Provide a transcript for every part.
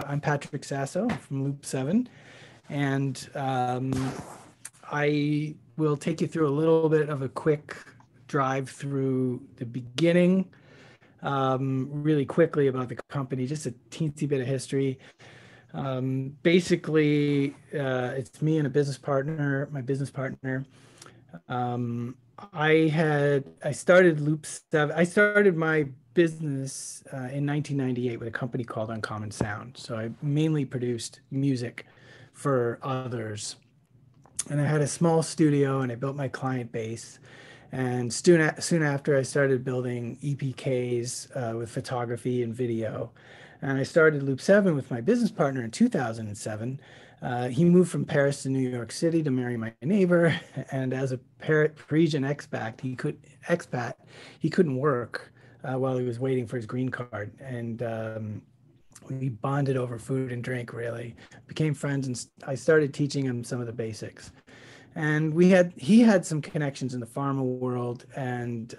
I'm Patrick Sasso from Loop 7, and I will take you through a little bit of a quick drive through the beginning, really quickly about the company, just a teensy bit of history. Basically, it's me and a business partner, my business partner. Um, I started Loop 7. I started my business in 1998 with a company called Uncommon Sound. So I mainly produced music for others. And I had a small studio and I built my client base. And soon after, I started building EPKs with photography and video. And I started Loop 7 with my business partner in 2007. He moved from Paris to New York City to marry my neighbor. And as a Parisian expat, he couldn't work while he was waiting for his green card. And we bonded over food and drink, really, became friends. And I started teaching him some of the basics. And he had some connections in the pharma world and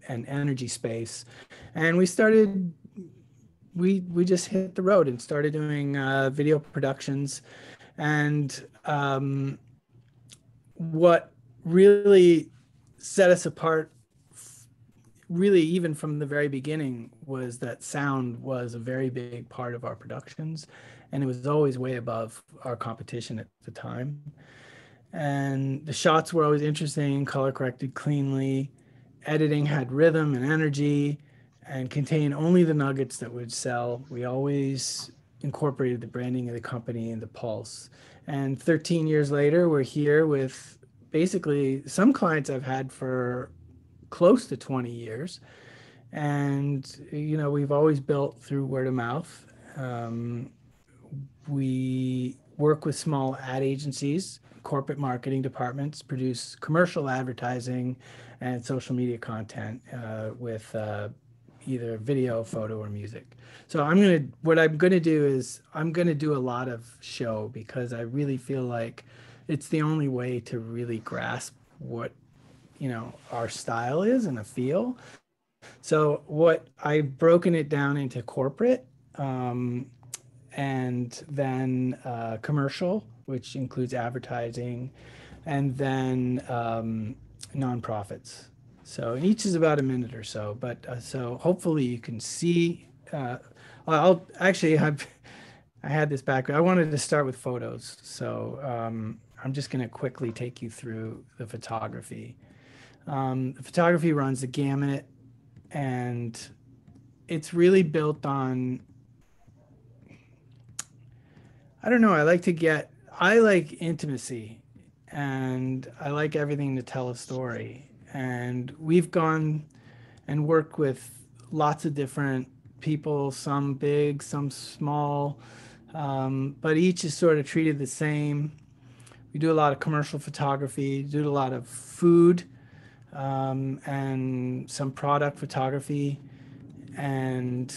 energy space, and we just hit the road and started doing video productions. And what really set us apart, really even from the very beginning, was that sound was a very big part of our productions, and it was always way above our competition at the time. And the shots were always interesting, color corrected cleanly. Editing had rhythm and energy and contained only the nuggets that would sell. We always incorporated the branding of the company and the pulse. And 13 years later, we're here with basically some clients I've had for close to 20 years. And, we've always built through word of mouth. We work with small ad agencies, corporate marketing departments, produce commercial advertising and social media content with either video, photo, or music. So what I'm gonna do is I'm gonna do a lot of show because I really feel like it's the only way to really grasp what our style is and a feel. So what I've broken it down into corporate. And then commercial, which includes advertising, and then nonprofits. So each is about a minute or so, but so hopefully you can see. I'll actually have. I had this background. I wanted to start with photos, so I'm just going to quickly take you through the photography. The photography runs the gamut, and it's really built on, I don't know. I like intimacy, and I like everything to tell a story. And we've gone and worked with lots of different people, some big, some small, but each is sort of treated the same. We do a lot of commercial photography, do a lot of food, and some product photography. And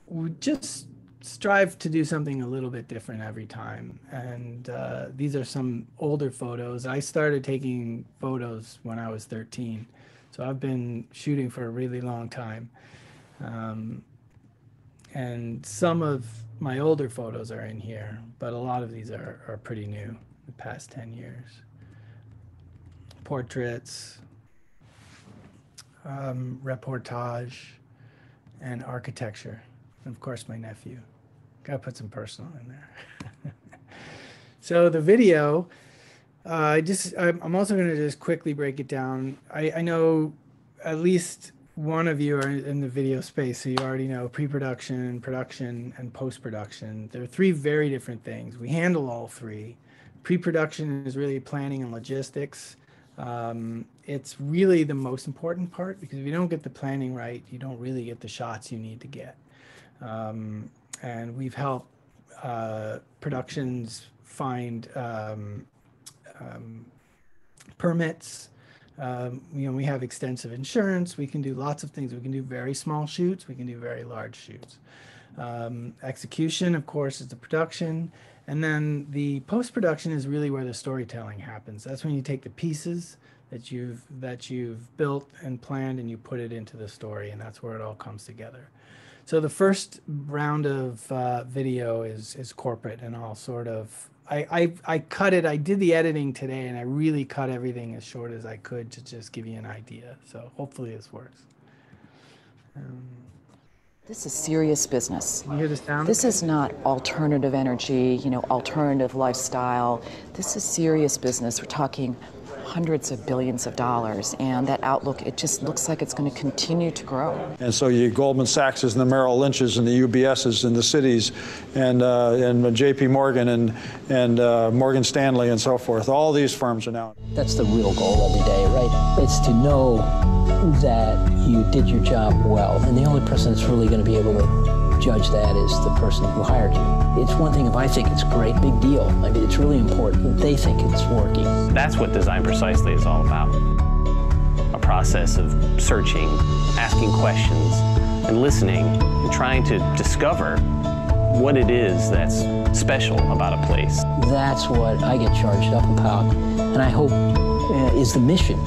we just strive to do something a little bit different every time. And these are some older photos. I started taking photos when I was 13. So I've been shooting for a really long time. And some of my older photos are in here, but a lot of these are pretty new, the past 10 years. Portraits, reportage, and architecture. And of course, my nephew. Gotta put some personal in there. So the video, I'm also gonna just quickly break it down. I know at least one of you are in the video space, so you already know pre-production, production, and post-production. They're three very different things. We handle all three. Pre-production is really planning and logistics. It's really the most important part, because if you don't get the planning right, you don't really get the shots you need to get. And we've helped productions find permits. We have extensive insurance. We can do lots of things. We can do very small shoots. We can do very large shoots. Execution, of course, is the production. And then the post-production is really where the storytelling happens. That's when you take the pieces that you've built and planned, and you put it into the story, and that's where it all comes together. So the first round of video is corporate, and I'll sort of I cut it. I did the editing today, and I really cut everything as short as I could to just give you an idea. So hopefully this works. This is serious business. You hear the sound? This is not alternative energy, you know, alternative lifestyle. This is serious business. We're talking hundreds of billions of dollars, and that outlook, it just looks like it's going to continue to grow. And so you Goldman Sachs and the Merrill Lynch's and the UBS's and the Citis and JP Morgan and Morgan Stanley and so forth. All these firms are now. That's the real goal every day, right? It's to know that you did your job well, and the only person that's really going to be able to judge that is the person who hired you. It's one thing if I think it's great, big deal. I mean, it's really important that they think it's working. That's what Design Precisely is all about. A process of searching, asking questions, and listening, and trying to discover what it is that's special about a place. That's what I get charged up about, and I hope is the mission.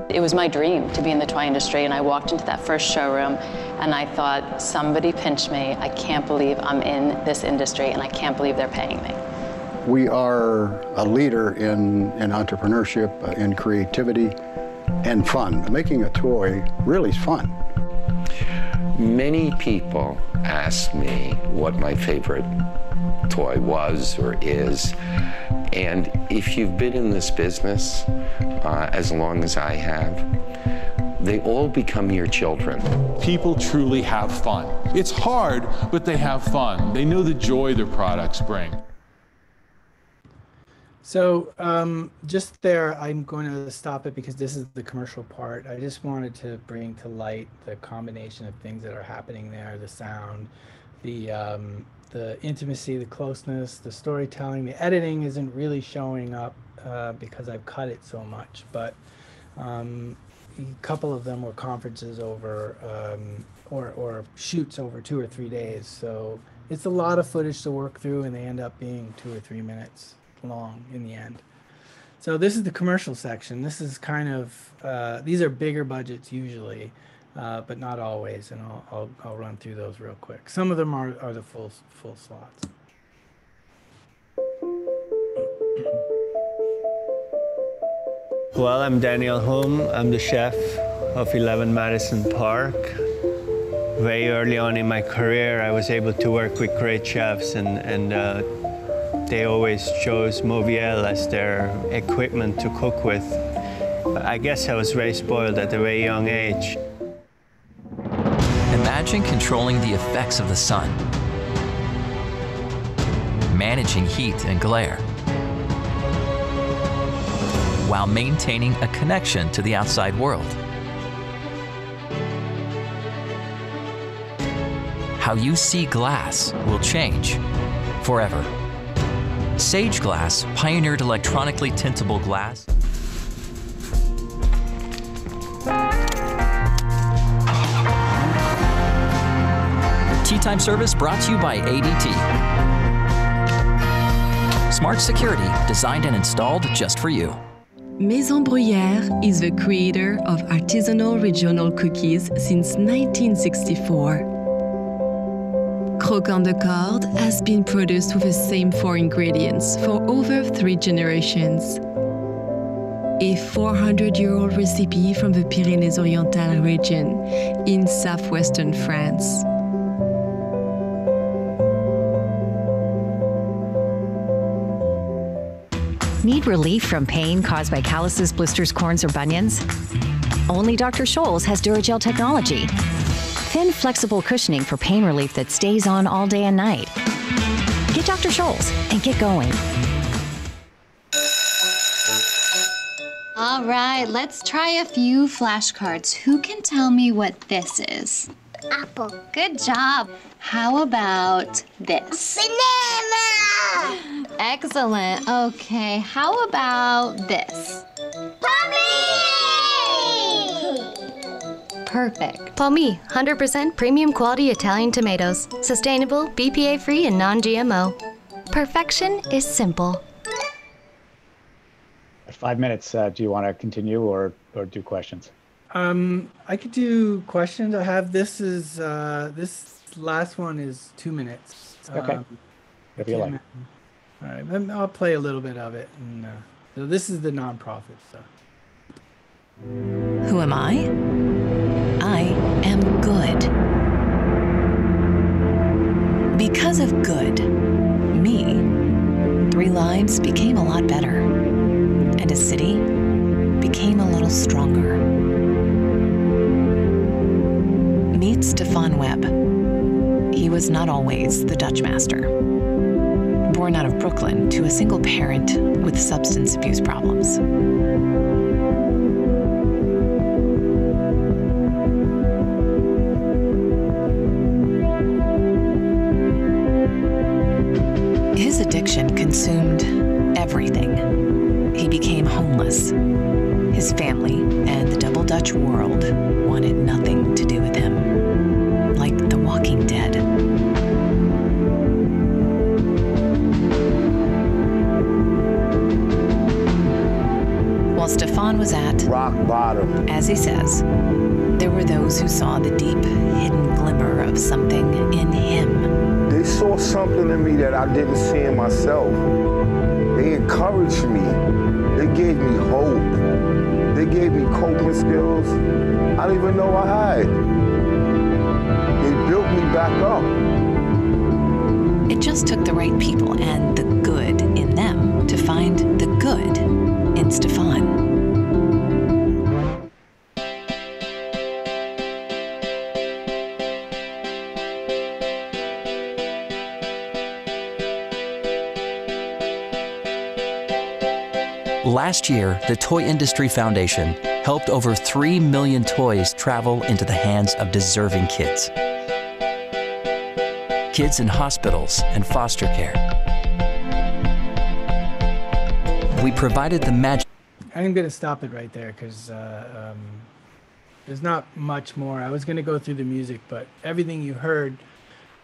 It was my dream to be in the toy industry, and I walked into that first showroom and I thought, somebody pinched me. I can't believe I'm in this industry, and I can't believe they're paying me. We are a leader in entrepreneurship, in creativity, and fun. Making a toy really is fun. Many people ask me what my favorite toy was or is. And if you've been in this business as long as I have, they all become your children. People truly have fun. It's hard, but they have fun. They know the joy their products bring. So just there, I'm going to stop it because this is the commercial part. I just wanted to bring to light the combination of things that are happening there, the sound, the intimacy, the closeness, the storytelling. The editing isn't really showing up because I've cut it so much, but a couple of them were conferences over or shoots over 2 or 3 days. So it's a lot of footage to work through, and they end up being 2 or 3 minutes long in the end. So this is the commercial section. This is kind of these are bigger budgets usually, but not always, and I'll run through those real quick. Some of them are the full slots. Well, I'm Daniel Hume. I'm the chef of 11 Madison Park. Very early on in my career, I was able to work with great chefs, and they always chose Mauviel as their equipment to cook with. But I guess I was very spoiled at a very young age. Imagine controlling the effects of the sun, managing heat and glare, while maintaining a connection to the outside world. How you see glass will change forever. Sage Glass pioneered electronically tintable glass. Tea Time service brought to you by ADT. Smart security designed and installed just for you. Maison Bruyère is the creator of artisanal regional cookies since 1964. Croquant de Corde has been produced with the same 4 ingredients for over 3 generations. A 400-year-old recipe from the Pyrénées-Orientales region in southwestern France. Need relief from pain caused by calluses, blisters, corns, or bunions? Only Dr. Scholl's has Duragel technology. Thin, flexible cushioning for pain relief that stays on all day and night. Get Dr. Scholl's and get going. All right, let's try a few flashcards. Who can tell me what this is? Apple. Good job. How about this? Banana! Excellent. Okay, how about this? Puppy! perfect. Palmi, 100% premium quality Italian tomatoes. Sustainable, BPA-free, and non-GMO. Perfection is simple. 5 minutes. Do you want to continue or do questions? I could do questions. I have this last one is 2 minutes. Okay. If you like. All right, I'll play a little bit of it. And so this is the nonprofit stuff. Who am I? I am good. Because of good, me, 3 lives became a lot better, and a city became a little stronger. Meet Stefan Webb. He was not always the Dutch master. Born out of Brooklyn to a single parent with substance abuse problems. His addiction consumed everything. He became homeless. His family and the double Dutch world wanted nothing to do with him. Like The Walking Dead. While Stefan was at rock bottom, as he says, there were those who saw the deep, hidden glimmer of something in him. They saw something in me that I didn't see in myself. They encouraged me. They gave me hope. They gave me coping skills I didn't even know I had. They built me back up. It just took the right people and the good in them to find the good in Stefan. Last year, the Toy Industry Foundation helped over 3 million toys travel into the hands of deserving kids. Kids in hospitals and foster care. We provided the magic. I'm going to stop it right there because there's not much more. I was going to go through the music, but everything you heard,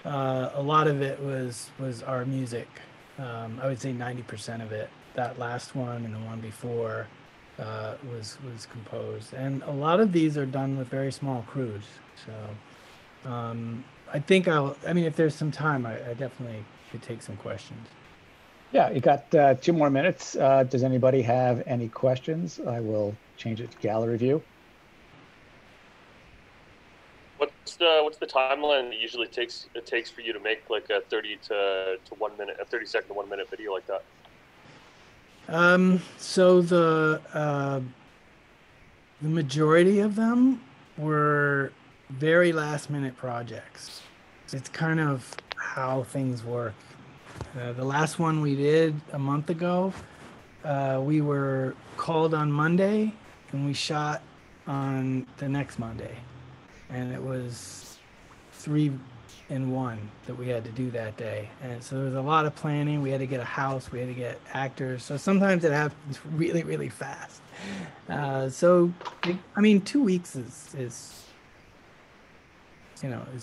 a lot of it was our music. I would say 90% of it. That last one and the one before was composed, and a lot of these are done with very small crews. So I think if there's some time, I definitely could take some questions. Yeah, you got 2 more minutes. Does anybody have any questions? I will change it to gallery view. What's the timeline that usually takes for you to make like a 30 to 1 minute, a 30-second to 1 minute video like that? So the majority of them were very last minute projects. It's kind of how things work. The last one we did a month ago, we were called on Monday and we shot on the next Monday. And it was 3 in 1 that we had to do that day. And so there was a lot of planning. We had to get a house, we had to get actors. So sometimes it happens really, really fast. 2 weeks is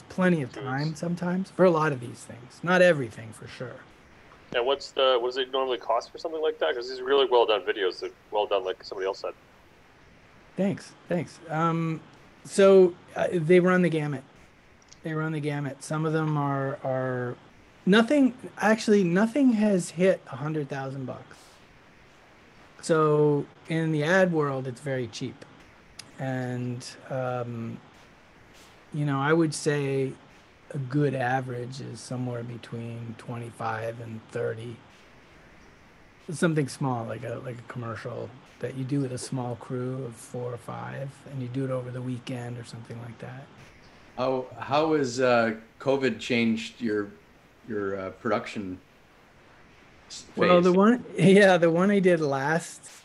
plenty of time sometimes for a lot of these things. Not everything for sure. And what does it normally cost for something like that? Because these are really well done videos, that well done, like somebody else said. Thanks. So they run the gamut. Some of them are nothing. Actually, nothing has hit $100,000. So in the ad world, it's very cheap, and I would say a good average is somewhere between 25 and 30. Something small, like a commercial that you do with a small crew of 4 or 5, and you do it over the weekend or something like that. How has COVID changed your production phase? Well, the one I did last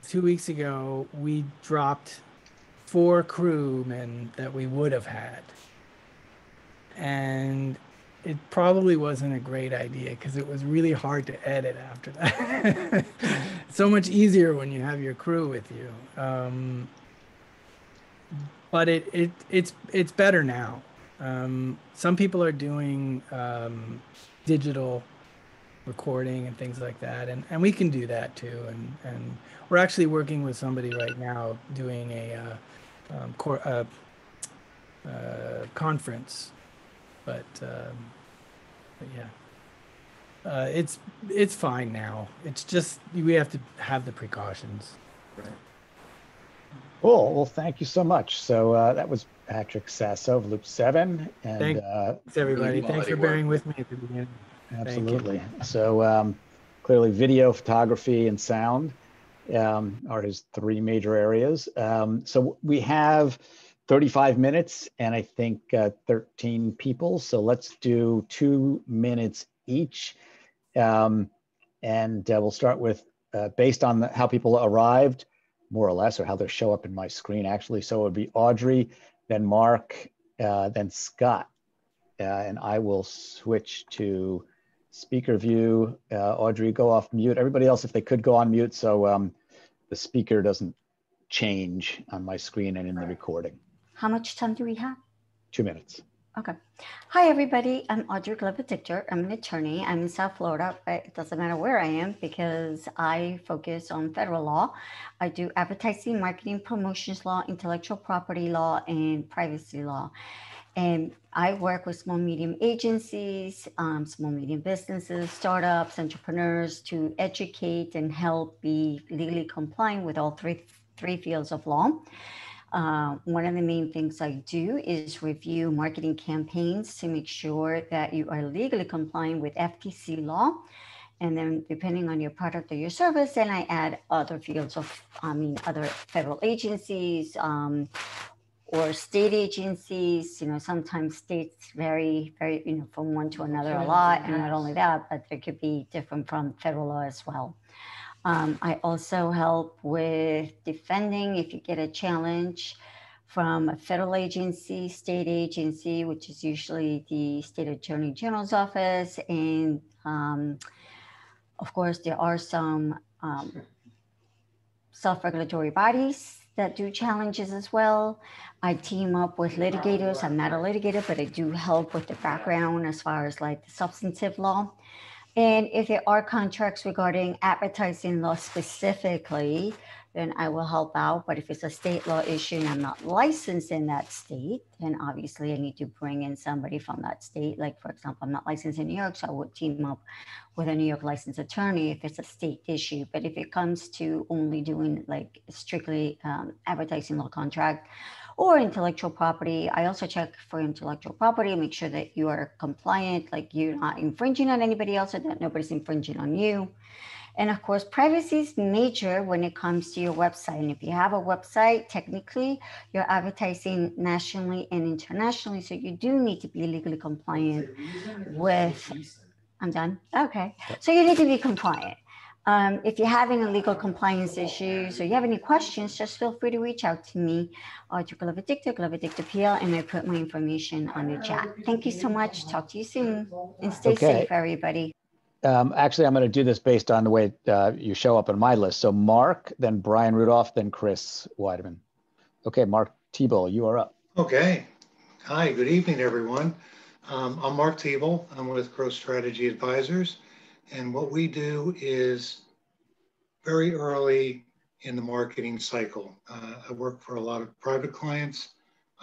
2 weeks ago, we dropped 4 crewmen that we would have had, and it probably wasn't a great idea because it was really hard to edit after that. It's so much easier when you have your crew with you. but it's better now. Some people are doing digital recording and things like that, and we can do that too. And we're actually working with somebody right now doing a conference, but yeah, it's fine now. It's just we have to have the precautions. Right. Cool. Well, thank you so much. So that was Patrick Sasso of Loop 7. And thanks everybody. Thanks for bearing with me at the beginning. Absolutely. So clearly video, photography, and sound are his three major areas. So we have 35 minutes and I think 13 people. So let's do 2 minutes each. And we'll start with based on how people arrived, more or less, or how they show up in my screen actually. So it would be Audrey, then Mark, then Scott. And I will switch to speaker view. Audrey, go off mute. Everybody else, if they could go on mute so the speaker doesn't change on my screen and in the recording. How much time do we have? 2 minutes. Okay. Hi, everybody. I'm Audrey Glover-Dichter. I'm an attorney. I'm in South Florida, but it doesn't matter where I am because I focus on federal law. I do advertising, marketing, promotions law, intellectual property law, and privacy law. And I work with small, medium agencies, small, medium businesses, startups, entrepreneurs to educate and help be legally compliant with all three fields of law. One of the main things I do is review marketing campaigns to make sure that you are legally compliant with FTC law. And then depending on your product or your service, then I add other fields of, other federal agencies or state agencies. Sometimes states vary, from one to another a lot. And not only that, but there could be different from federal law as well. I also help with defending if you get a challenge from a federal agency, state agency, which is usually the state attorney general's office. And of course, there are some self-regulatory bodies that do challenges as well. I team up with litigators. I'm not a litigator, but I do help with the background as far as like the substantive law. And if there are contracts regarding advertising law specifically, then I will help out. But if it's a state law issue and I'm not licensed in that state, then obviously I need to bring in somebody from that state. Like, for example, I'm not licensed in New York, so I would team up with a New York licensed attorney if it's a state issue. But if it comes to only doing like strictly advertising law contract, or intellectual property, I also check for intellectual property, make sure that you are compliant, like you're not infringing on anybody else or that nobody's infringing on you. And of course, privacy is major when it comes to your website. And if you have a website, technically, you're advertising nationally and internationally. So you do need to be legally compliant with, I'm done? Okay. So you need to be compliant. If you're having a legal compliance issues or you have any questions, just feel free to reach out to me, Audrey Glover-Dichter, Glover-Dichter PL, and I put my information on the chat. Thank you so much. Talk to you soon. And stay safe, everybody. Actually, I'm going to do this based on the way you show up on my list. So Mark, then Brian Rudolph, then Chris Weideman. Okay, Mark Thibault, you are up. Okay. Hi, good evening, everyone. I'm Mark Thibault. I'm with Growth Strategy Advisors. And what we do is very early in the marketing cycle. I work for a lot of private clients.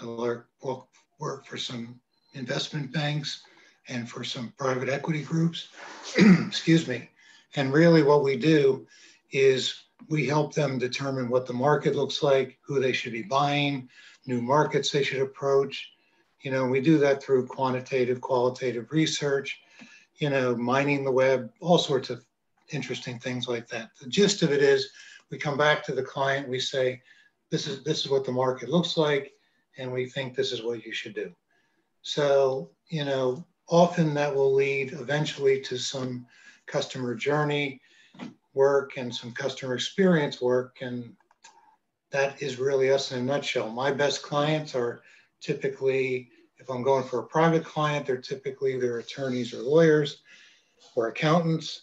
I work for some investment banks and for some private equity groups, excuse me. And really what we do is we help them determine what the market looks like, who they should be buying, new markets they should approach. We do that through quantitative, qualitative research, mining the web, all sorts of interesting things like that. The gist of it is we come back to the client, we say, this is what the market looks like, and we think this is what you should do. So, often that will lead eventually to some customer journey work and some customer experience work, and that is really us in a nutshell. My best clients are typically, if I'm going for a private client, they're typically their attorneys or lawyers or accountants,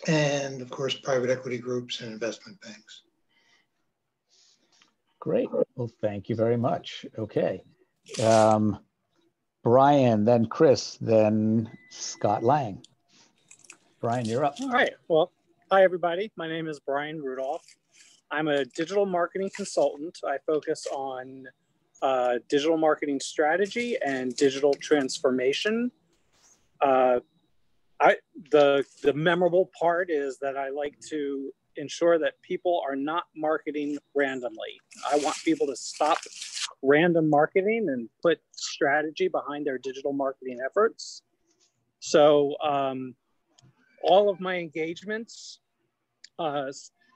and of course, private equity groups and investment banks. Great. Well, thank you very much. Okay. Brian, then Chris, then Scott Lang. Brian, you're up. All right. Well, hi, everybody. My name is Brian Rudolph. I'm a digital marketing consultant. I focus on digital marketing strategy and digital transformation. The memorable part is that I like to ensure that people are not marketing randomly. I want people to stop random marketing and put strategy behind their digital marketing efforts. So all of my engagements,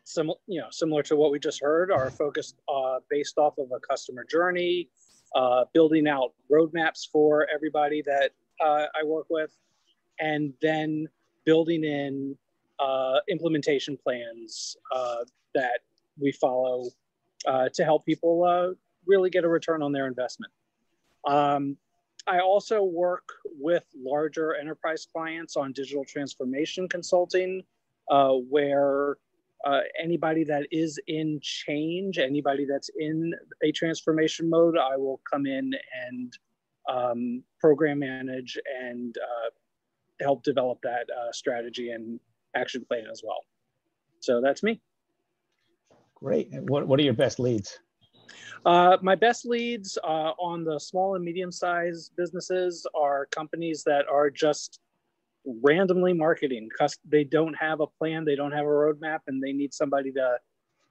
similar to what we just heard, are focused based off of a customer journey, building out roadmaps for everybody that I work with, and then building in implementation plans that we follow to help people really get a return on their investment. I also work with larger enterprise clients on digital transformation consulting, where anybody that is in change, anybody that's in a transformation mode, I will come in and program manage and help develop that strategy and action plan as well. So that's me. Great. What are your best leads? My best leads on the small and medium-sized businesses are companies that are just randomly marketing. They don't have a plan, they don't have a roadmap, and they need somebody to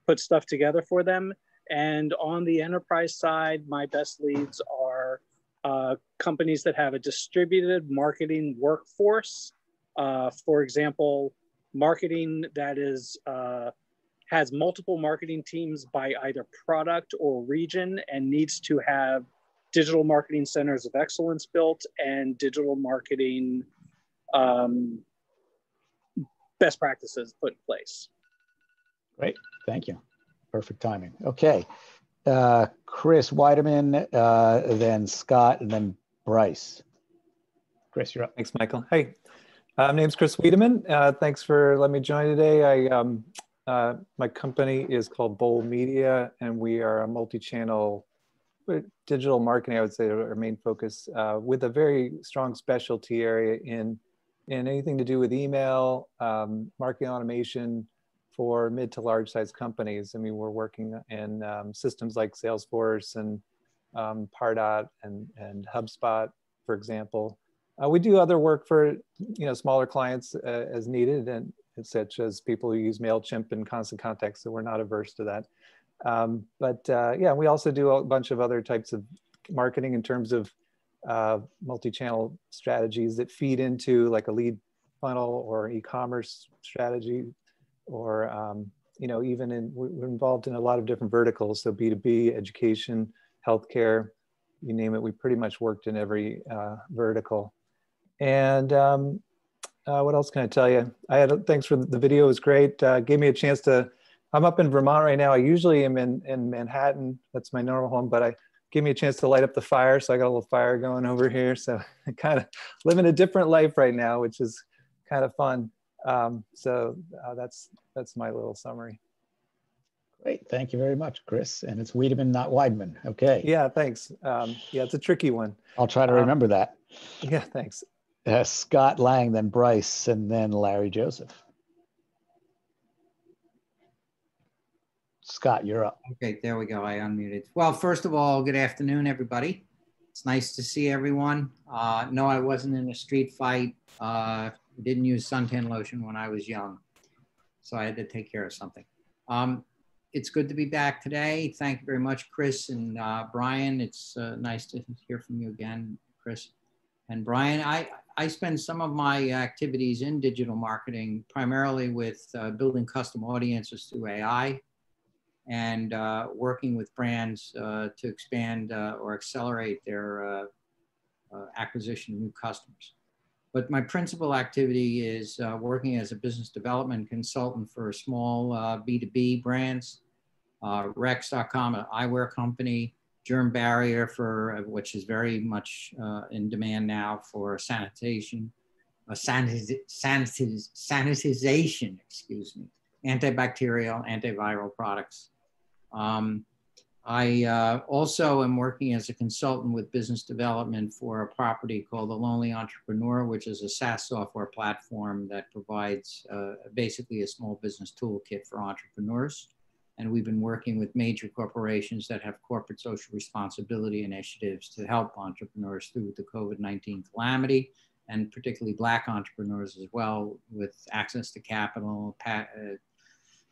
put stuff together for them. And on the enterprise side, my best leads are companies that have a distributed marketing workforce. For example, marketing that is has multiple marketing teams by either product or region and needs to have digital marketing centers of excellence built and digital marketing best practices put in place. Great, thank you. Perfect timing. Okay, Chris Weideman, then Scott, and then Bryce. Chris, you're up. Thanks, Michael. Hey, my name's Chris Wiedemann. Thanks for letting me join today. My company is called Bowl Media, and we are a multi-channel digital marketing, I would say, our main focus, with a very strong specialty area in anything to do with email, marketing automation for mid to large size companies. I mean, we're working in systems like Salesforce and Pardot and HubSpot, for example. We do other work for smaller clients as needed, and such as people who use MailChimp and Constant Contact, so we're not averse to that. Yeah, we also do a bunch of other types of marketing in terms of multi-channel strategies that feed into like a lead funnel or e-commerce strategy, or even we're involved in a lot of different verticals, so B2B, education, healthcare, you name it. We pretty much worked in every vertical. And what else can I tell you? Thanks for the video, it was great. Gave me a chance to, I'm up in Vermont right now. I usually am in Manhattan. That's my normal home, but gave me a chance to light up the fire. So I got a little fire going over here. So I kind of living a different life right now, which is kind of fun. That's my little summary. Great, thank you very much, Chris. And it's Wiedemann, not Weidman. Okay. Yeah, thanks. Yeah, it's a tricky one. I'll try to remember that. Yeah, thanks. Scott Lang, then Bryce, and then Larry Joseph. Scott, you're up. Okay, there we go. I unmuted. Well, first of all, good afternoon, everybody. It's nice to see everyone. No, I wasn't in a street fight. Didn't use suntan lotion when I was young, so I had to take care of something. It's good to be back today. Thank you very much, Chris and Brian. It's nice to hear from you again, Chris. And Brian, I spend some of my activities in digital marketing primarily with building custom audiences through AI and working with brands to expand or accelerate their acquisition of new customers. But my principal activity is working as a business development consultant for small B2B brands, Rex.com, an eyewear company, Germ Barrier, which is very much in demand now for sanitization, excuse me, antibacterial, antiviral products. I also am working as a consultant with business development for a property called The Lonely Entrepreneur, which is a SaaS software platform that provides basically a small business toolkit for entrepreneurs. And we've been working with major corporations that have corporate social responsibility initiatives to help entrepreneurs through the COVID-19 calamity, and particularly Black entrepreneurs as well, with access to capital,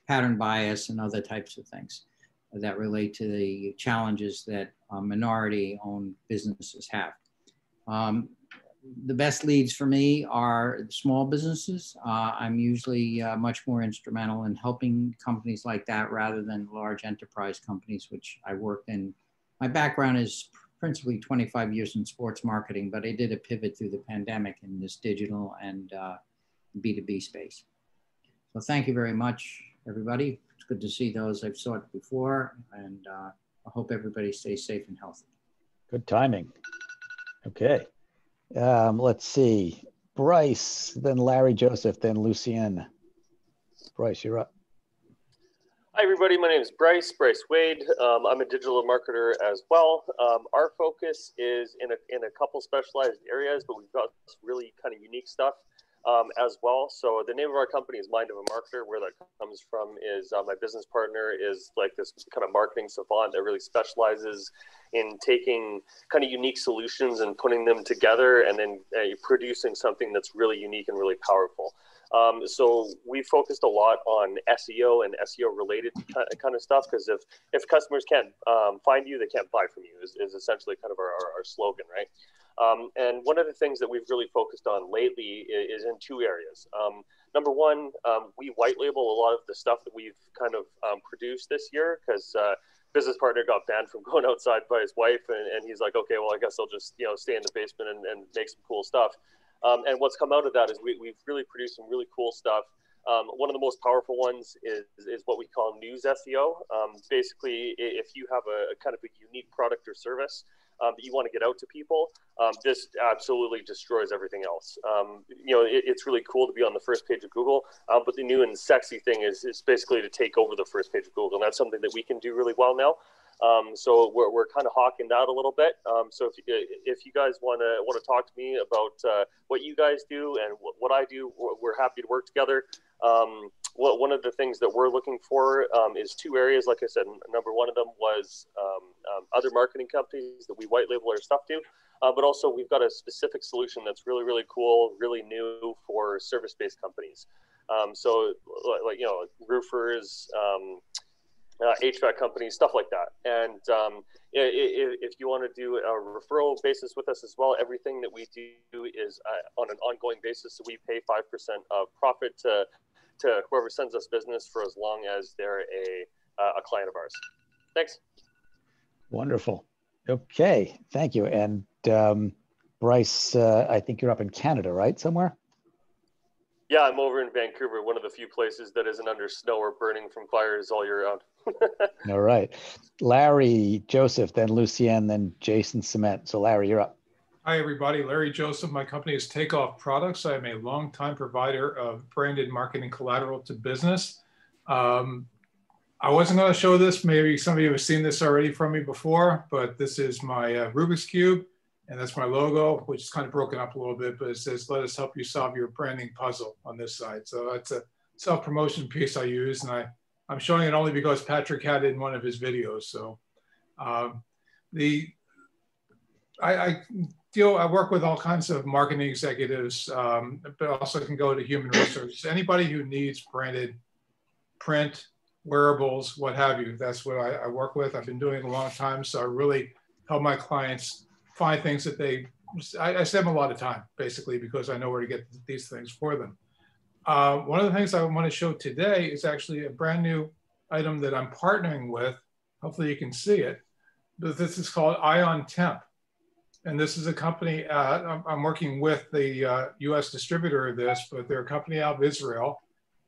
pattern bias, and other types of things that relate to the challenges that minority-owned businesses have. The best leads for me are small businesses. I'm usually much more instrumental in helping companies like that rather than large enterprise companies, which I worked in. My background is principally 25 years in sports marketing, but I did a pivot through the pandemic in this digital and B2B space. So thank you very much, everybody. It's good to see those I've saw it before, and I hope everybody stays safe and healthy. Good timing. Okay. Let's see. Bryce, then Larry Joseph, then Lucien. Bryce, you're up. Hi, everybody. My name is Bryce Wade. I'm a digital marketer as well. Our focus is in a couple specialized areas, but we've got really kind of unique stuff as well. So the name of our company is Mind of a Marketer. Where that comes from is my business partner is like this kind of marketing savant that really specializes in taking kind of unique solutions and putting them together and then producing something that's really unique and really powerful. So we focused a lot on SEO and SEO related kind of stuff, because if customers can't find you, they can't buy from you is essentially kind of our slogan, right? And one of the things that we've really focused on lately is in two areas. Number one, we white label a lot of the stuff that we've kind of produced this year, because business partner got banned from going outside by his wife, and he's like, okay, well, I guess I'll just stay in the basement and make some cool stuff. And what's come out of that is we've really produced some really cool stuff. One of the most powerful ones is what we call news SEO. Basically, if you have a kind of a unique product or service that you want to get out to people, this absolutely destroys everything else. It's really cool to be on the first page of Google, but the new and sexy thing is basically to take over the first page of Google, and that's something that we can do really well now. So we're kind of hawking that a little bit. So if you guys want to talk to me about what you guys do and what I do, we're happy to work together. One of the things that we're looking for is two areas. Like I said, number one of them was other marketing companies that we white label our stuff to, but also we've got a specific solution that's really, really cool, really new for service-based companies. So like roofers, HVAC companies, stuff like that. And if you want to do a referral basis with us as well, everything that we do is on an ongoing basis. So we pay 5% of profit to whoever sends us business for as long as they're a client of ours. Thanks. Wonderful. Okay, thank you. And Bryce, I think you're up in Canada, right? Somewhere? Yeah, I'm over in Vancouver, one of the few places that isn't under snow or burning from fires all year round. All right. Larry Joseph, then Lucien, then Jason Cement. So Larry, you're up. Hi, everybody. Larry Joseph. My company is Takeoff Products. I am a longtime provider of branded marketing collateral to business. I wasn't going to show this. Maybe some of you have seen this already from me before, but this is my Rubik's Cube, and that's my logo, which is kind of broken up a little bit, but it says, let us help you solve your branding puzzle on this side. So that's a self-promotion piece I use, and I'm showing it only because Patrick had it in one of his videos. So I work with all kinds of marketing executives, but also can go to human resources. Anybody who needs branded print, wearables, what have you. That's what I work with. I've been doing it a long time, so I really help my clients find things that I save them a lot of time, basically, because I know where to get these things for them. One of the things I want to show today is actually a brand new item that I'm partnering with. Hopefully you can see it. But this is called Ion Temp. And this is a company, I'm working with the US distributor of this, but they're a company out of Israel.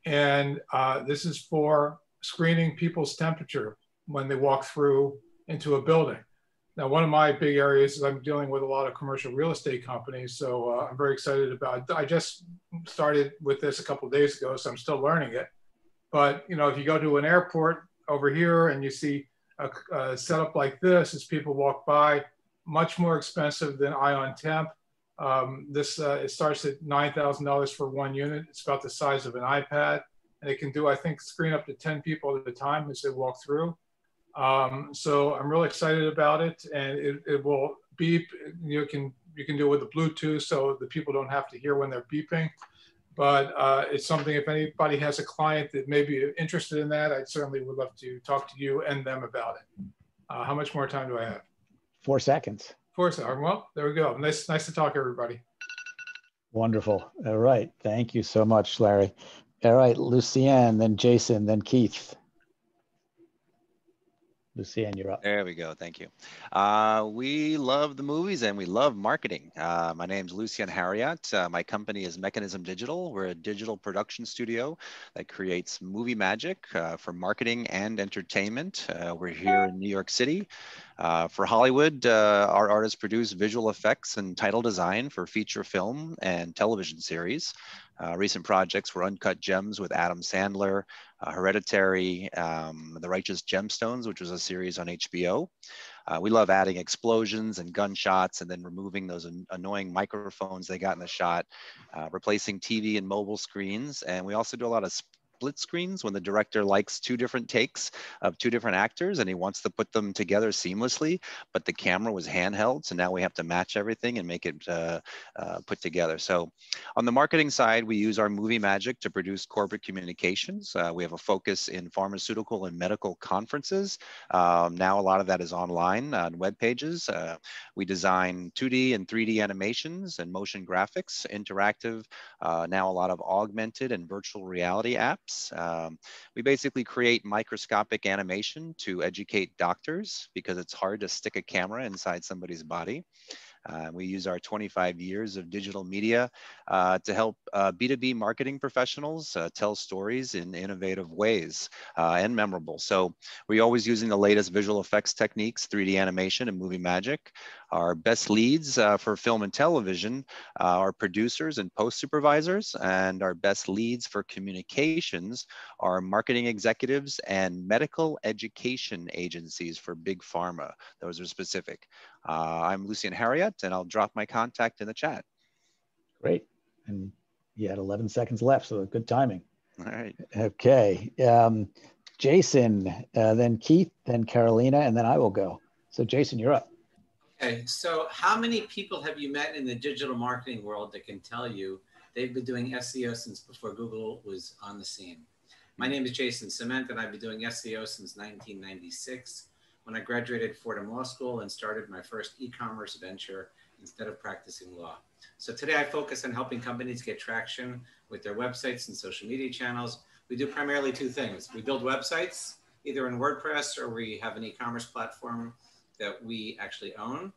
And this is for screening people's temperature when they walk through into a building. Now, one of my big areas is I'm dealing with a lot of commercial real estate companies, so I'm very excited about it. I just started with this a couple of days ago, so I'm still learning it. But if you go to an airport over here and you see a setup like this, as people walk by, much more expensive than Ion Temp. It starts at $9,000 for one unit. It's about the size of an iPad, and it can do, I think, screen up to 10 people at a time as they walk through. So I'm really excited about it, and it will beep. You can do it with the Bluetooth, so the people don't have to hear when they're beeping. But it's something, if anybody has a client that may be interested in that, I certainly would love to talk to you and them about it. How much more time do I have? 4 seconds. 4 seconds. Well, there we go. Nice to talk, everybody. Wonderful. All right. Thank you so much, Larry. All right, Lucienne, then Jason, then Keith. Lucienne, you're up. There we go. Thank you. We love the movies and we love marketing. My name's Lucienne Harriott. My company is Mechanism Digital. We're a digital production studio that creates movie magic for marketing and entertainment. We're here in New York City. For Hollywood, our artists produce visual effects and title design for feature film and television series. Recent projects were Uncut Gems with Adam Sandler, Hereditary, The Righteous Gemstones, which was a series on HBO. We love adding explosions and gunshots and then removing those annoying microphones they got in the shot, replacing TV and mobile screens. And we also do a lot of split screens when the director likes 2 different takes of 2 different actors and he wants to put them together seamlessly, but the camera was handheld. So now we have to match everything and make it put together. So on the marketing side, we use our movie magic to produce corporate communications. We have a focus in pharmaceutical and medical conferences. Now a lot of that is online on web pages. We design 2D and 3D animations and motion graphics, interactive, now a lot of augmented and virtual reality apps. We basically create microscopic animation to educate doctors because it's hard to stick a camera inside somebody's body. We use our 25 years of digital media to help B2B marketing professionals tell stories in innovative ways and memorable. So we're always using the latest visual effects techniques, 3D animation and movie magic. Our best leads for film and television are producers and post supervisors, and our best leads for communications are marketing executives and medical education agencies for big pharma. Those are specific. I'm Lucienne Harriott, and I'll drop my contact in the chat. Great. And you had 11 seconds left, so good timing. All right. Okay. Jason, then Keith, then Carolina, and then I will go. So Jason, you're up. Okay, so how many people have you met in the digital marketing world that can tell you they've been doing SEO since before Google was on the scene? My name is Jason Cement, and I've been doing SEO since 1996, when I graduated Fordham Law School and started my first e-commerce venture instead of practicing law. So today I focus on helping companies get traction with their websites and social media channels. We do primarily 2 things. We build websites, either in WordPress or we have an e-commerce platform that we actually own.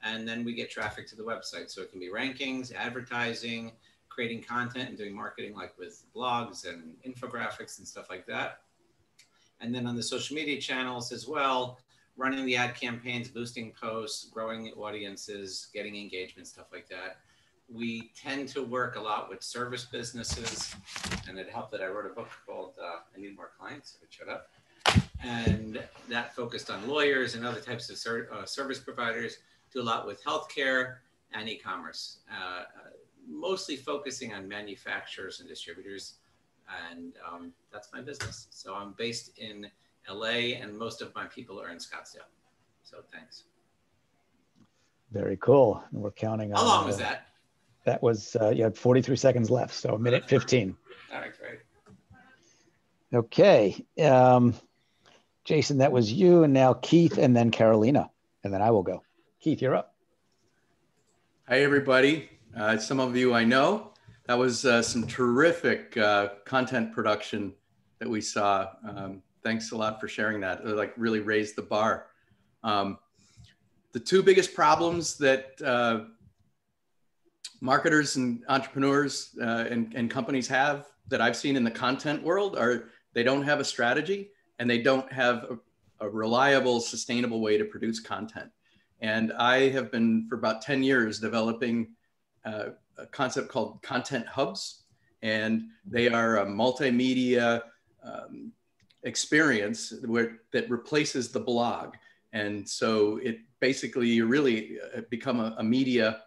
And then we get traffic to the website. So it can be rankings, advertising, creating content and doing marketing like with blogs and infographics and stuff like that. And then on the social media channels as well, running the ad campaigns, boosting posts, growing audiences, getting engagement, stuff like that. We tend to work a lot with service businesses, and it helped that I wrote a book called I Need More Clients, so shut up. And that focused on lawyers and other types of service providers, do a lot with healthcare and e-commerce, mostly focusing on manufacturers and distributors. And that's my business. So I'm based in LA, and most of my people are in Scottsdale. So thanks. Very cool. And we're counting on. How long was that? That was, you had 43 seconds left, so a minute 15. All right, great. Okay. Jason, that was you, and now Keith, and then Carolina, and then I will go. Keith, you're up. Hi, everybody. Some of you I know. That was some terrific content production that we saw. Thanks a lot for sharing that. It like really raised the bar. The 2 biggest problems that marketers and entrepreneurs and companies have that I've seen in the content world are they don't have a strategy and they don't have a reliable, sustainable way to produce content. And I have been for about 10 years developing a concept called content hubs. And they are a multimedia experience that replaces the blog. And so it basically, you really become a media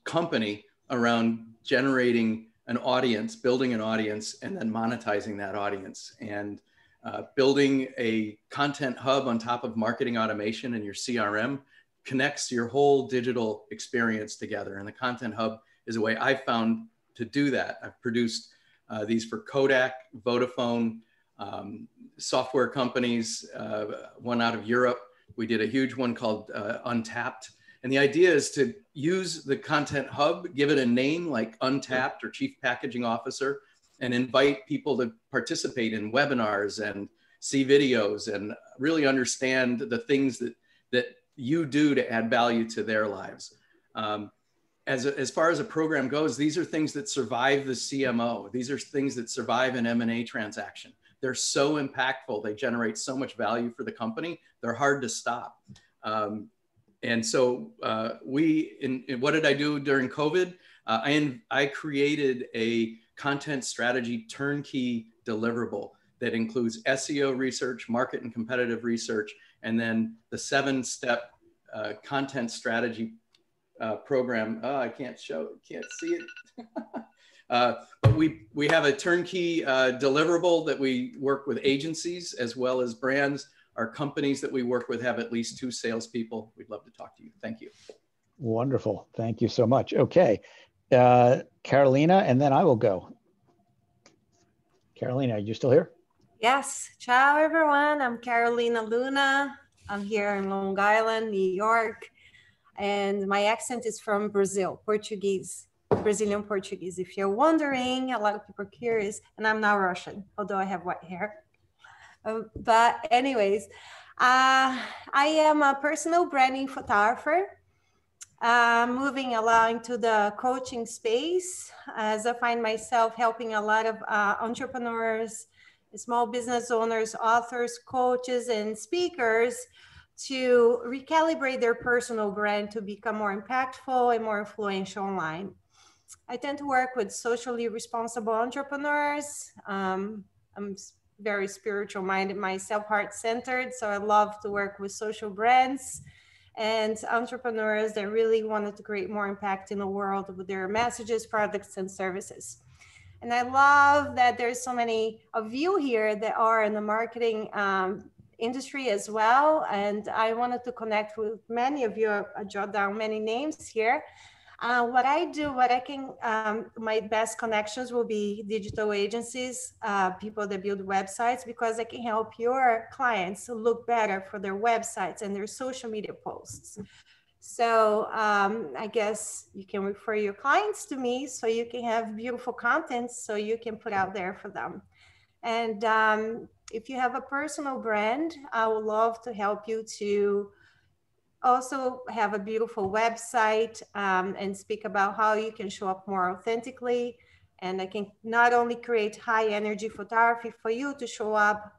company around generating an audience, building an audience, and then monetizing that audience. And building a content hub on top of marketing automation and your CRM connects your whole digital experience together. And the content hub is a way I've found to do that. I've produced these for Kodak, Vodafone, software companies, one out of Europe. We did a huge one called Untapped. And the idea is to use the content hub, give it a name like Untapped or Chief Packaging Officer, and invite people to participate in webinars and see videos and really understand the things that you do to add value to their lives. As far as a program goes, these are things that survive the CMO. These are things that survive an M&A transaction. They're so impactful. They generate so much value for the company. They're hard to stop. And so what did I do during COVID? I created a content strategy turnkey deliverable that includes SEO research, market and competitive research, and then the 7-step content strategy program. Oh, I can't see it. But we have a turnkey deliverable that we work with agencies as well as brands. Our companies that we work with have at least 2 salespeople. We'd love to talk to you. Thank you. Wonderful. Thank you so much. Okay. Carolina, and then I will go. Carolina, are you still here? Yes. Ciao, everyone. I'm Carolina Luna. I'm here in Long Island, New York. And my accent is from Brazil, Portuguese, Brazilian Portuguese. If you're wondering, a lot of people are curious, and I'm not Russian, although I have white hair. But anyways, I am a personal branding photographer, moving along to the coaching space as I find myself helping a lot of entrepreneurs, small business owners, authors, coaches, and speakers to recalibrate their personal brand to become more impactful and more influential online. I tend to work with socially responsible entrepreneurs. I'm very spiritual minded myself, heart centered. So I love to work with social brands and entrepreneurs that really wanted to create more impact in the world with their messages, products, and services. And I love that there's so many of you here that are in the marketing industry as well. And I wanted to connect with many of you. I jot down many names here. What I do, my best connections will be digital agencies, people that build websites, because I can help your clients look better for their websites and their social media posts. So I guess you can refer your clients to me so you can have beautiful content so you can put out there for them. And if you have a personal brand, I would love to help you to also have a beautiful website and speak about how you can show up more authentically. And I can not only create high energy photography for you to show up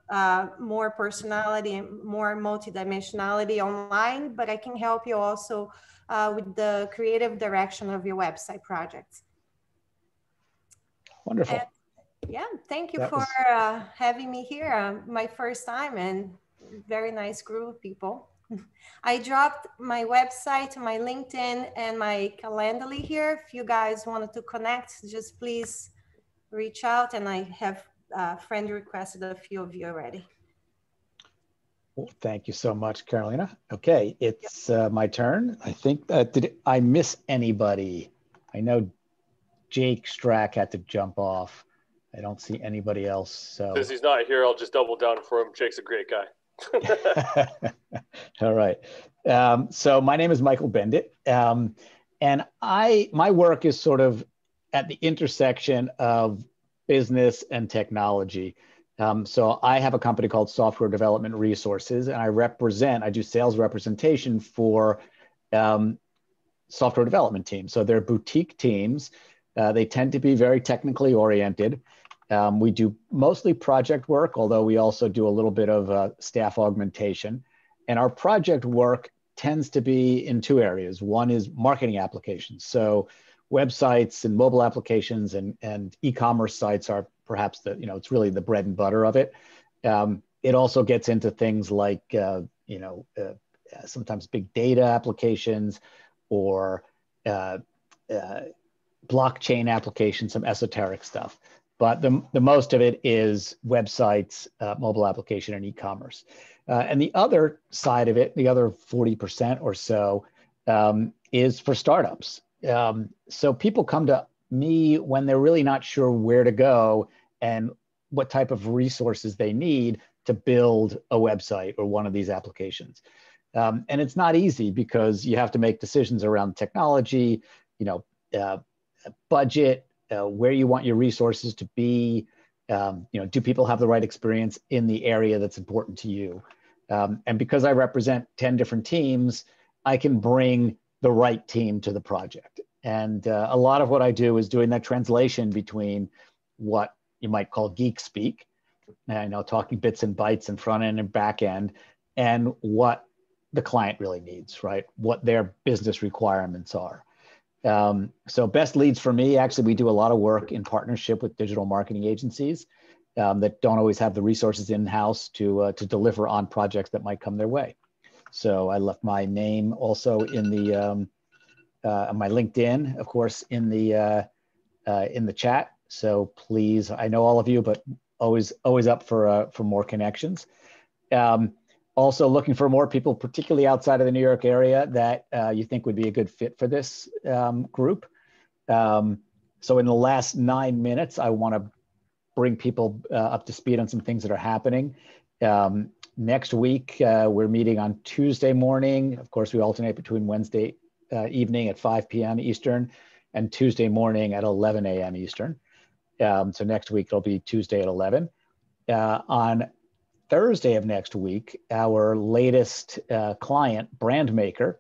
more personality and more multidimensionality online, but I can help you also with the creative direction of your website projects. Wonderful. And, yeah, thank you for having me here. My first time, and very nice group of people. I dropped my website, my LinkedIn, and my Calendly here. If you guys wanted to connect, just please reach out. And I have friend requested a few of you already. Well, thank you so much, Carolina. Okay, it's my turn. I think did I miss anybody? I know Jake Strack had to jump off. I don't see anybody else. So since he's not here, I'll just double down for him. Jake's a great guy. All right. So my name is Michael Bendit. And my work is sort of at the intersection of business and technology. So I have a company called Software Development Resources, and I do sales representation for software development teams. So they're boutique teams. They tend to be very technically oriented. We do mostly project work, although we also do a little bit of staff augmentation. And our project work tends to be in 2 areas. One is marketing applications. So websites and mobile applications and e-commerce sites are perhaps it's really the bread and butter of it. It also gets into things like, sometimes big data applications or blockchain applications, some esoteric stuff. But the most of it is websites, mobile application, and e-commerce. And the other side of it, the other 40% or so, is for startups. So people come to me when they're really not sure where to go and what type of resources they need to build a website or one of these applications. And it's not easy because you have to make decisions around technology, budget, where you want your resources to be. Do people have the right experience in the area that's important to you? And because I represent 10 different teams, I can bring the right team to the project. And a lot of what I do is doing that translation between what you might call geek speak, talking bits and bytes and front end and back end, and what the client really needs, right? What their business requirements are. So best leads for me, actually, we do a lot of work in partnership with digital marketing agencies that don't always have the resources in-house to deliver on projects that might come their way. So I left my name also in the my LinkedIn, of course, in the chat. So please, I know all of you, but always up for more connections. Also looking for more people, particularly outside of the New York area, that you think would be a good fit for this group. So in the last 9 minutes, I want to bring people up to speed on some things that are happening. Next week, we're meeting on Tuesday morning. Of course, we alternate between Wednesday evening at 5 p.m. Eastern and Tuesday morning at 11 a.m. Eastern. So next week, it'll be Tuesday at 11. On Thursday of next week, our latest client, Brandmaker,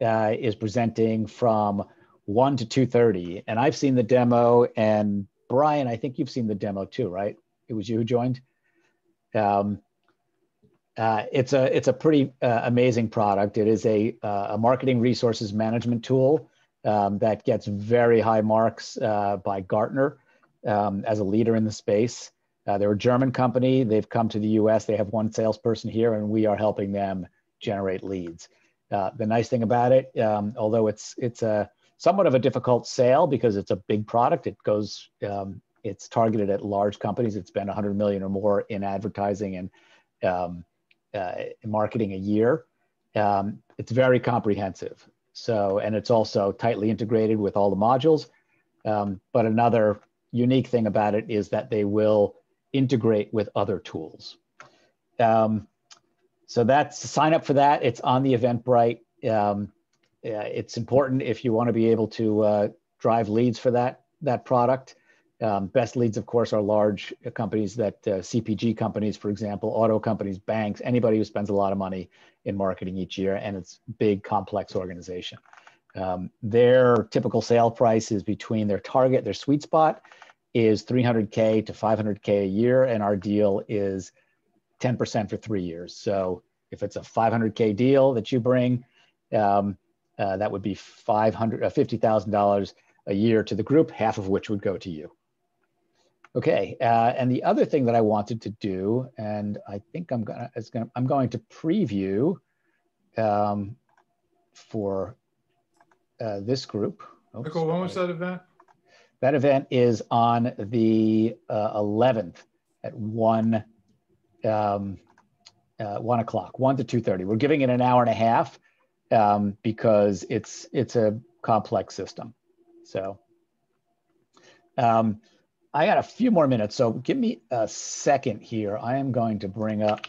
is presenting from 1 to 2:30. And I've seen the demo, and Brian, I think you've seen the demo too, right? It was you who joined. It's a pretty amazing product. It is a marketing resources management tool that gets very high marks by Gartner as a leader in the space. They're a German company. They've come to the US. They have one salesperson here, and we are helping them generate leads. The nice thing about it, although it's a somewhat of a difficult sale because it's a big product, it's targeted at large companies that spend 100 million or more in advertising and marketing a year. It's very comprehensive. So, and it's also tightly integrated with all the modules. But another unique thing about it is that they will integrate with other tools. So sign up for that. It's on the Eventbrite. It's important if you want to be able to drive leads for that product. Best leads, of course, are large companies that CPG companies, for example, auto companies, banks, anybody who spends a lot of money in marketing each year, and it's a big, complex organization. Their typical sale price is between their target, their sweet spot is 300K to 500K a year, and our deal is 10% for 3 years. So if it's a 500K deal that you bring, that would be $50,000 a year to the group, half of which would go to you. Okay, and the other thing that I wanted to do, and I think I'm going to preview for this group. Michael, when was that event? That event is on the 11th at 1 o'clock, 1 to 2:30. We're giving it an hour and a half because it's a complex system. So I got a few more minutes, so give me a second here. I am going to bring up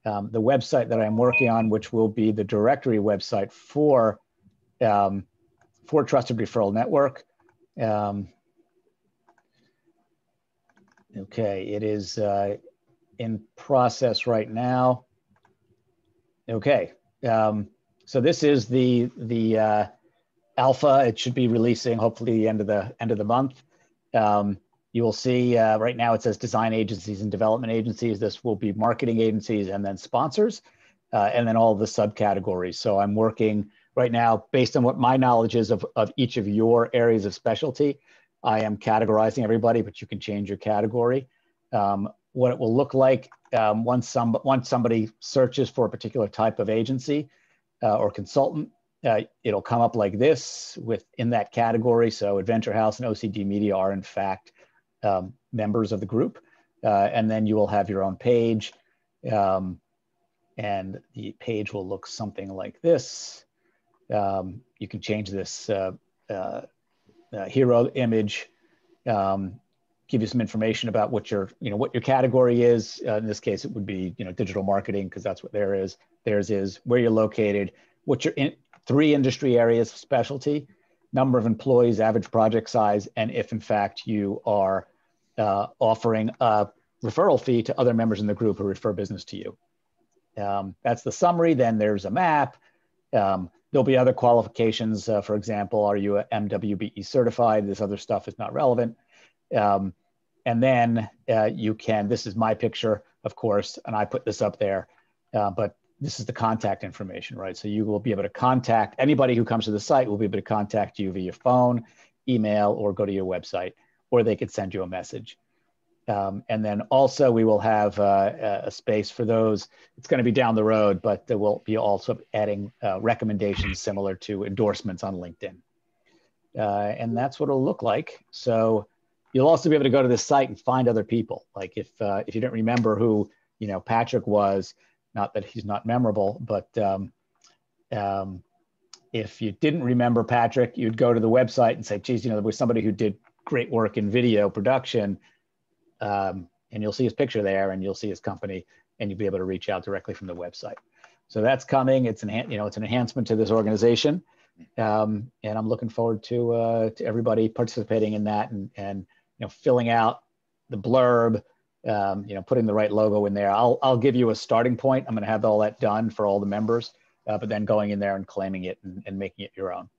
the website that I'm working on, which will be the directory website for Trusted Referral Network. Okay, it is in process right now. Okay, so this is the alpha. It should be releasing hopefully the end of the month. You will see right now it says design agencies and development agencies. This will be marketing agencies and then sponsors, and then all the subcategories. So I'm working right now based on what my knowledge is of each of your areas of specialty. I am categorizing everybody, but you can change your category. what it will look like once somebody searches for a particular type of agency or consultant. It'll come up like this within that category. So Adventure House and OCD Media are in fact members of the group. And then you will have your own page. And the page will look something like this. You can change this hero image, give you some information about what your category is. In this case, it would be digital marketing, because that's what theirs is, where you're located, what your 3 industry areas of specialty, number of employees, average project size, and if in fact you are offering a referral fee to other members in the group who refer business to you. That's the summary. Then there's a map. There'll be other qualifications. For example, are you a MWBE certified? This other stuff is not relevant. And then you can, this is my picture, of course, and I put this up there, but this is the contact information, right? So you will be able to contact anybody who comes to the site, will be able to contact you via phone, email, or go to your website, or they could send you a message. And then also we will have a space for those. It's going to be down the road, but there will be also adding recommendations similar to endorsements on LinkedIn. And that's what it'll look like. So you'll also be able to go to this site and find other people. Like if you don't remember who Patrick was, not that he's not memorable, but if you didn't remember Patrick, you'd go to the website and say, geez, there was somebody who did great work in video production. And you'll see his picture there, and you'll see his company, and you'll be able to reach out directly from the website. So that's coming. It's an enhancement to this organization, and I'm looking forward to everybody participating in that and filling out the blurb, putting the right logo in there. I'll give you a starting point. I'm going to have all that done for all the members, but then going in there and claiming it and making it your own.